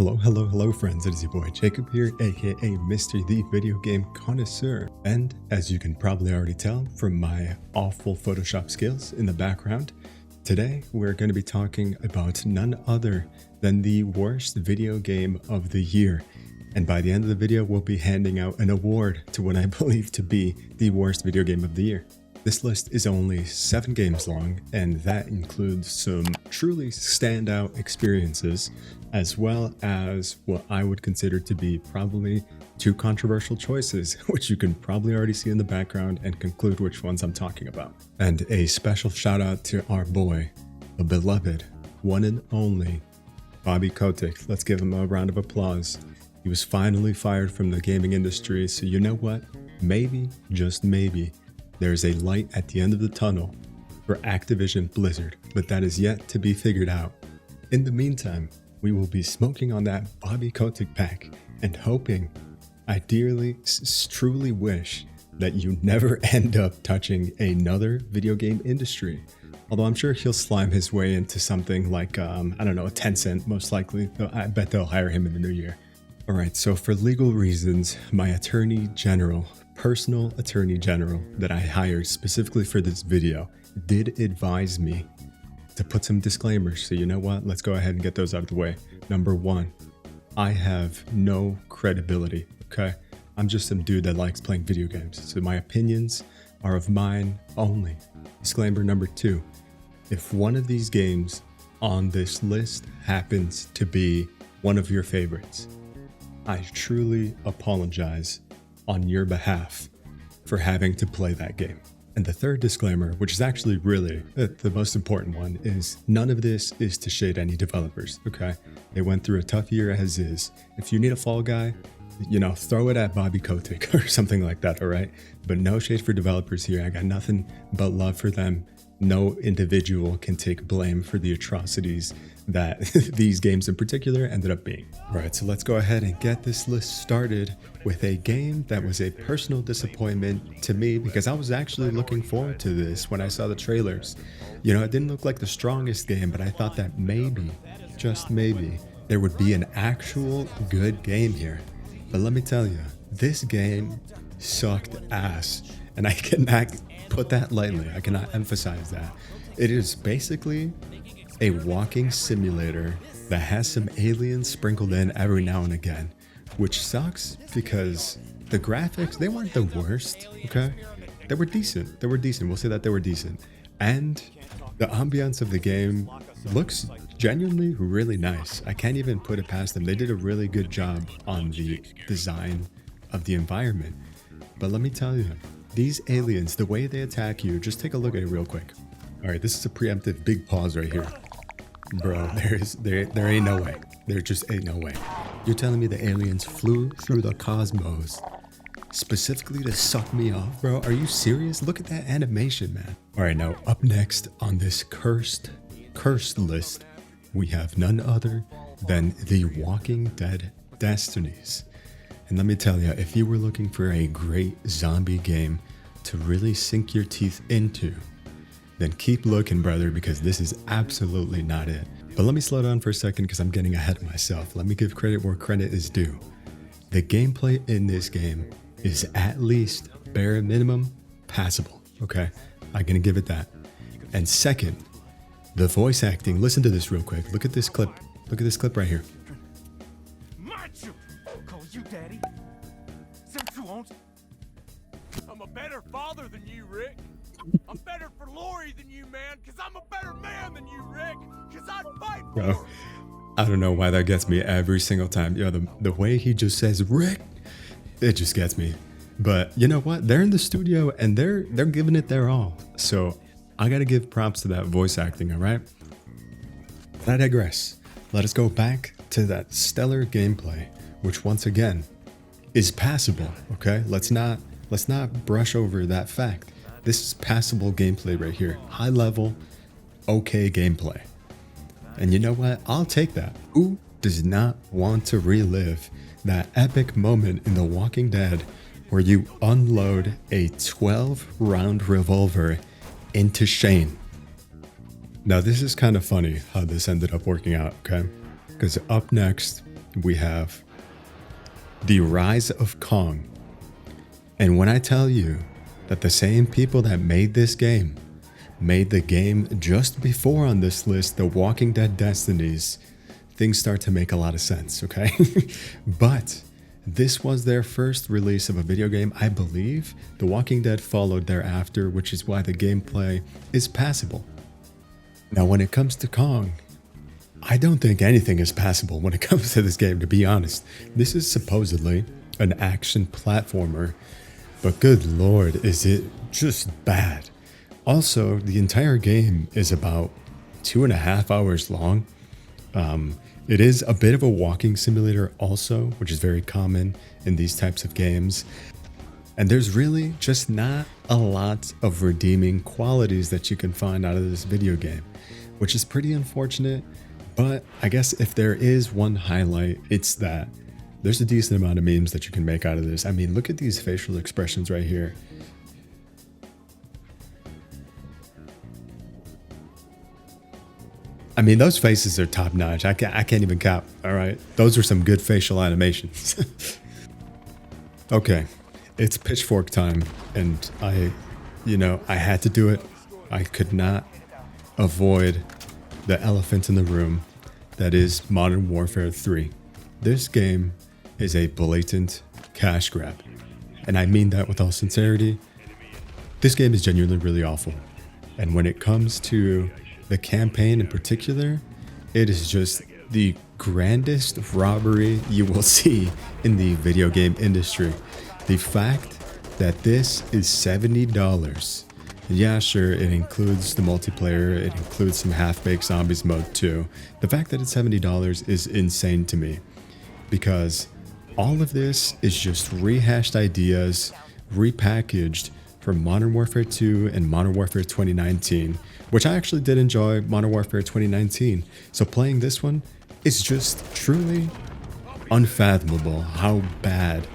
Hello friends, it is your boy Jacob here, aka Mr. the Video Game Connoisseur. And as you can probably already tell from my awful Photoshop skills in the background, today we're going to be talking about none other than the worst video game of the year. And by the end of the video, we'll be handing out an award to what I believe to be the worst video game of the year. This list is only 7 games long, and that includes some truly standout experiences, as well as what I would consider to be probably 2 controversial choices, which you can probably already see in the background and conclude which ones I'm talking about. And a special shout out to our boy, the beloved, one and only, Bobby Kotick. Let's give him a round of applause. He was finally fired from the gaming industry, so you know what? Maybe, just maybe, there's a light at the end of the tunnel for Activision Blizzard, but that is yet to be figured out. In the meantime, we will be smoking on that Bobby Kotick pack and hoping, I dearly, truly wish that you never end up touching another video game industry. Although I'm sure he'll slime his way into something like, I don't know, a Tencent, most likely. I bet they'll hire him in the new year. All right, so for legal reasons, my attorney general, personal attorney general that I hired specifically for this video, did advise me to put some disclaimers. So you know what? Let's go ahead and get those out of the way. Number 1, I have no credibility, okay? I'm just some dude that likes playing video games. So my opinions are of mine only. Disclaimer number 2, if one of these games on this list happens to be one of your favorites, I truly apologize on your behalf for having to play that game. And the third disclaimer, which is actually really the most important one, is none of this is to shade any developers, okay? They went through a tough year as is. If you need a fall guy, you know, throw it at Bobby Kotick or something like that, all right? But no shade for developers here. I got nothing but love for them. No individual can take blame for the atrocities that these games in particular ended up being. All right, so let's go ahead and get this list started with a game that was a personal disappointment to me because I was actually looking forward to this when I saw the trailers. You know, it didn't look like the strongest game, but I thought that maybe, just maybe, there would be an actual good game here. But let me tell you, this game sucked ass, and I cannot put that lightly. I cannot emphasize that. It is basically a walking simulator that has some aliens sprinkled in every now and again, which sucks because the graphics, they weren't the worst, okay? They were decent. We'll say that they were decent. And the ambiance of the game looks genuinely really nice. I can't even put it past them. They did a really good job on the design of the environment. But let me tell you, these aliens, the way they attack you, just take a look at it real quick. All right, this is a preemptive big pause right here. Bro, there ain't no way. There just ain't no way. You're telling me the aliens flew through the cosmos specifically to suck me off, bro? Are you serious? Look at that animation, man. All right, now up next on this cursed list, we have none other than the Walking Dead Destinies. And let me tell you, if you were looking for a great zombie game to really sink your teeth into, then keep looking, brother, because this is absolutely not it. But let me slow down for a second because I'm getting ahead of myself. Let me give credit where credit is due. The gameplay in this game is at least bare minimum passable, okay? I'm gonna give it that. And second, the voice acting. Listen to this real quick. Look at this clip. Look at this clip right here. Daddy, since you won't, I'm a better father than you, Rick. I'm better for Lori than you, man, because I'm a better man than you, Rick, because I fight for Bro, I don't know why that gets me every single time. You know, the way he just says Rick, it just gets me. But you know what? They're in the studio and they're giving it their all. So I gotta give props to that voice acting, all right? But I digress. Let us go back to that stellar gameplay, which once again is passable, okay? Let's not brush over that fact. This is passable gameplay right here. High level, okay gameplay. And you know what? I'll take that. Who does not want to relive that epic moment in The Walking Dead where you unload a 12-round revolver into Shane? Now this is kind of funny how this ended up working out, okay? Because up next, we have The Rise of Kong. And when I tell you that the same people that made this game made the game just before on this list, The Walking Dead Destinies, things start to make a lot of sense, okay? But this was their first release of a video game, I believe. The Walking Dead followed thereafter, which is why the gameplay is passable. Now, when it comes to Kong, I don't think anything is passable when it comes to this game, to be honest. This is supposedly an action platformer, but good lord, is it just bad. Also, the entire game is about 2.5 hours long. It is a bit of a walking simulator also, which is very common in these types of games. And there's really just not a lot of redeeming qualities that you can find out of this video game, which is pretty unfortunate. But I guess if there is one highlight, it's that there's a decent amount of memes that you can make out of this. I mean, look at these facial expressions right here. I mean, those faces are top notch. I can't even cap. All right. Those are some good facial animations. Okay. It's pitchfork time. And I had to do it. I could not avoid the elephant in the room that is Modern Warfare 3. This game is a blatant cash grab. And I mean that with all sincerity. This game is genuinely really awful. And when it comes to the campaign in particular, it is just the grandest robbery you will see in the video game industry. The fact that this is $70. Yeah, sure, it includes the multiplayer, it includes some half-baked zombies mode too. The fact that it's $70 is insane to me, because all of this is just rehashed ideas, repackaged from Modern Warfare 2 and Modern Warfare 2019, which I actually did enjoy Modern Warfare 2019. So playing this one is just truly unfathomable how bad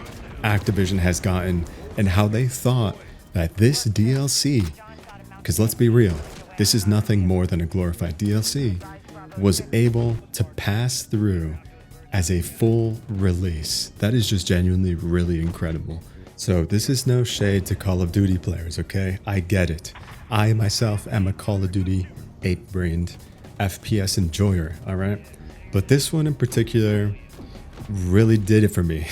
Activision has gotten and how they thought that this DLC, because let's be real, this is nothing more than a glorified DLC, was able to pass through as a full release. That is just genuinely really incredible. So this is no shade to Call of Duty players, okay? I get it. I myself am a Call of Duty ape-brained FPS enjoyer, all right? But this one in particular really did it for me.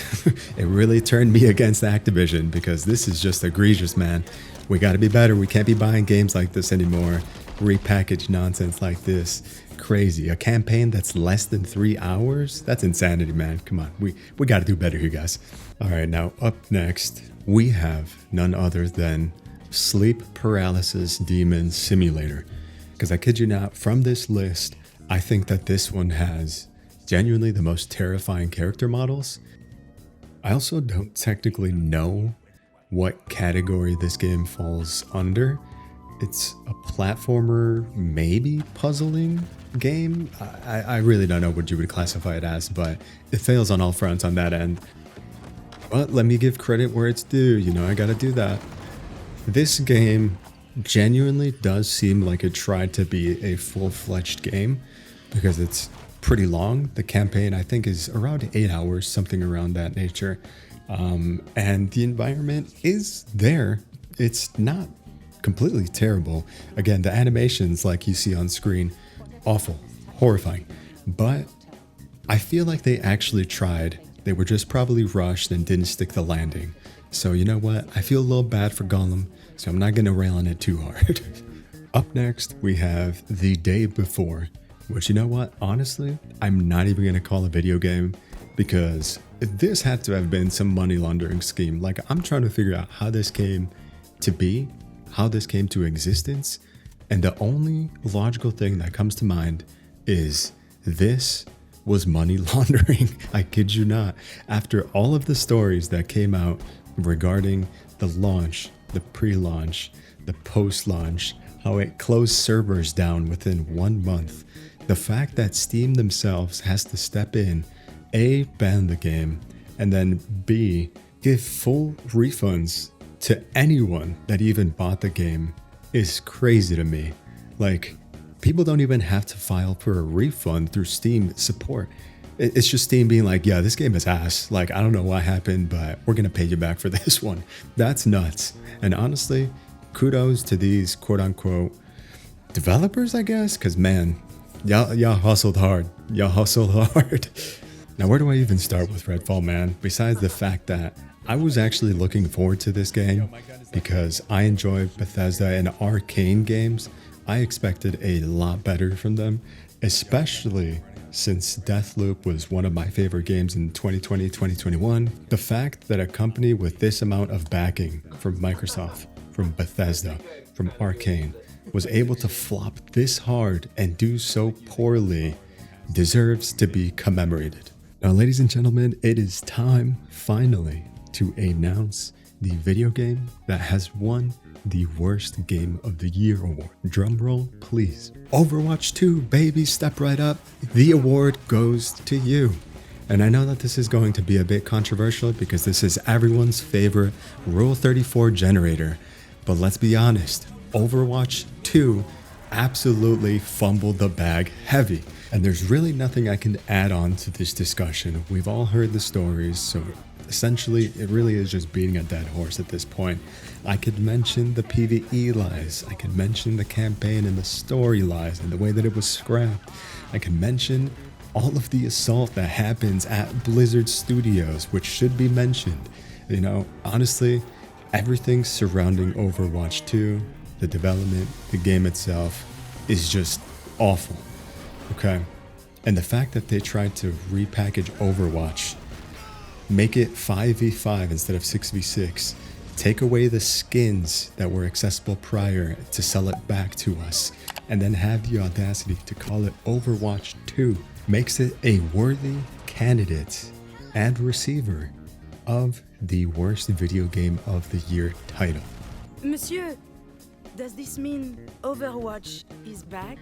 It really turned me against Activision, because this is just egregious, man. We gotta be better. We can't be buying games like this anymore. Repackaged nonsense like this. Crazy. A campaign that's less than 3 hours? That's insanity, man. Come on. We gotta do better here, guys. All right, now up next, we have none other than Sleep Paralysis Demon Simulator. Because I kid you not, from this list, I think that this one has genuinely the most terrifying character models. I also don't technically know what category this game falls under. It's a platformer, maybe puzzling game. I really don't know what you would classify it as, but it fails on all fronts on that end. But let me give credit where it's due. You know, I gotta do that. This game genuinely does seem like it tried to be a full-fledged game, because it's pretty long. The campaign, I think, is around 8 hours, something around that nature. And the environment is there. It's not completely terrible. Again, the animations like you see on screen, awful, horrifying. But I feel like they actually tried. They were just probably rushed and didn't stick the landing. So you know what? I feel a little bad for Gollum, so I'm not going to rail on it too hard. Up next, we have The Day Before, which, you know what? Honestly, I'm not even going to call a video game, because this had to have been some money laundering scheme. Like, I'm trying to figure out how this came to be, how this came to existence, and the only logical thing that comes to mind is this was money laundering. I kid you not. After all of the stories that came out regarding the launch, the pre-launch, the post-launch, how it closed servers down within 1 month, the fact that Steam themselves has to step in, A, ban the game, and then B, give full refunds to anyone that even bought the game is crazy to me. Like, people don't even have to file for a refund through Steam support. It's just Steam being like, yeah, this game is ass. Like, I don't know what happened, but we're going to pay you back for this one. That's nuts. And honestly, kudos to these quote unquote developers, I guess. Because, man, y'all hustled hard. Y'all hustled hard. Now, where do I even start with Redfall, man? Besides the fact that I was actually looking forward to this game because I enjoy Bethesda and Arcane games. I expected a lot better from them, especially since Deathloop was one of my favorite games in 2020, 2021. The fact that a company with this amount of backing from Microsoft, from Bethesda, from Arcane, was able to flop this hard and do so poorly deserves to be commemorated. Now, ladies and gentlemen, it is time, finally, to announce the video game that has won the Worst Game of the Year award. Drum roll, please. Overwatch 2, baby, step right up. The award goes to you. And I know that this is going to be a bit controversial because this is everyone's favorite Rule 34 generator. But let's be honest, Overwatch 2 absolutely fumbled the bag heavy. And there's really nothing I can add on to this discussion. We've all heard the stories, so essentially it really is just beating a dead horse at this point. I could mention the PvE lies, I could mention the campaign and the story lies and the way that it was scrapped. I could mention all of the assault that happens at Blizzard Studios, which should be mentioned. You know, honestly, everything surrounding Overwatch 2, the development, the game itself, is just awful. Okay? And the fact that they tried to repackage Overwatch, make it 5v5 instead of 6v6, take away the skins that were accessible prior to sell it back to us, and then have the audacity to call it Overwatch 2, makes it a worthy candidate and receiver of the Worst Video Game of the Year title. Monsieur, does this mean Overwatch is back?